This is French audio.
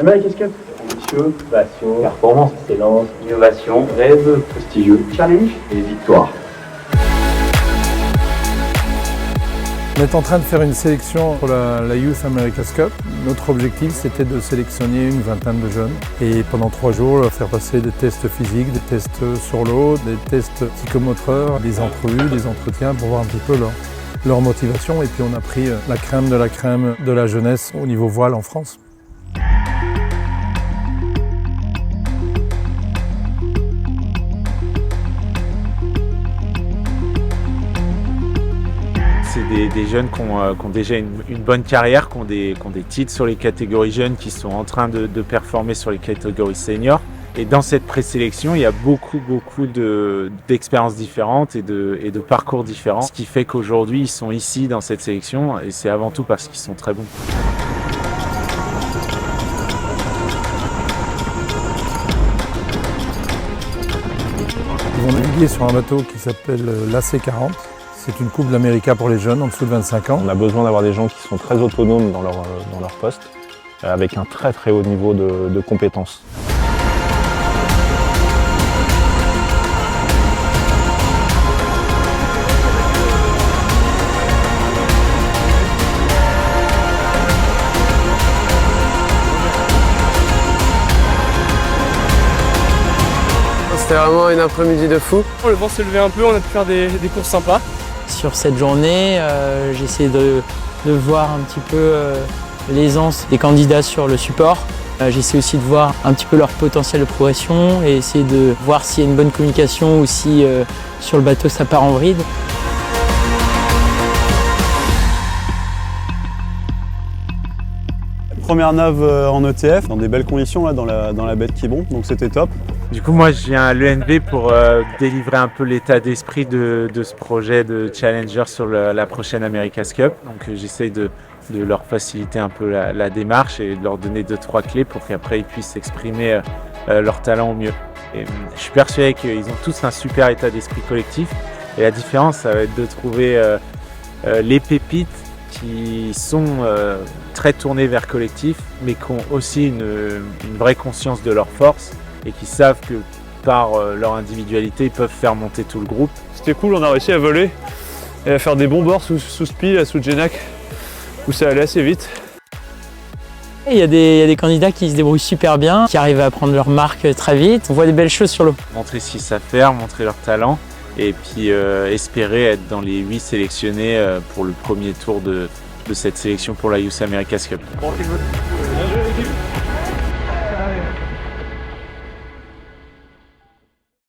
America's Cup. Ambitieux, passion, performance, excellence, innovation, rêve, prestigieux, challenge et victoire. On est en train de faire une sélection pour la Youth America's Cup. Notre objectif, c'était de sélectionner une vingtaine de jeunes et pendant 3 jours, leur faire passer des tests physiques, des tests sur l'eau, des tests psychomoteurs, des entrevues, des entretiens pour voir un petit peu leur motivation. Et puis on a pris la crème de la jeunesse au niveau voile en France. C'est des jeunes qui ont déjà une bonne carrière, qui ont des titres sur les catégories jeunes, qui sont en train de performer sur les catégories seniors. Et dans cette présélection, il y a beaucoup d'expériences différentes et de parcours différents. Ce qui fait qu'aujourd'hui, ils sont ici dans cette sélection et c'est avant tout parce qu'ils sont très bons. Ils vont naviguer sur un bateau qui s'appelle l'AC40. C'est une coupe d'América pour les jeunes en dessous de 25 ans. On a besoin d'avoir des gens qui sont très autonomes dans leur poste, avec un très haut niveau de compétences. C'était vraiment une après-midi de fou. Le vent s'est levé un peu, on a pu faire des courses sympas. Sur cette journée, j'ai essayé de voir un petit peu l'aisance des candidats sur le support. J'ai essayé aussi de voir un petit peu leur potentiel de progression et essayer de voir s'il y a une bonne communication ou si sur le bateau ça part en vrille. Première nave en ETF, dans des belles conditions là, dans la baie de Quiberon, donc c'était top. Du coup, moi, je viens à l'ENV pour délivrer un peu l'état d'esprit de ce projet de Challenger sur la prochaine America's Cup. Donc, j'essaye de leur faciliter un peu la démarche et de leur donner 2-3 clés pour qu'après, ils puissent exprimer leur talent au mieux. Et je suis persuadé qu'ils ont tous un super état d'esprit collectif. Et la différence, ça va être de trouver les pépites qui sont très tournés vers collectif, mais qui ont aussi une vraie conscience de leur force et qui savent que par leur individualité, ils peuvent faire monter tout le groupe. C'était cool, on a réussi à voler et à faire des bons bords sous Spi, sous Genac, où ça allait assez vite. Il y a des candidats qui se débrouillent super bien, qui arrivent à prendre leur marque très vite. On voit des belles choses sur l'eau. Montrer ce qu'ils savent faire, montrer leur talent et puis espérer être dans les 8 sélectionnés pour le premier tour de cette sélection pour la Youth America's Cup. Bon,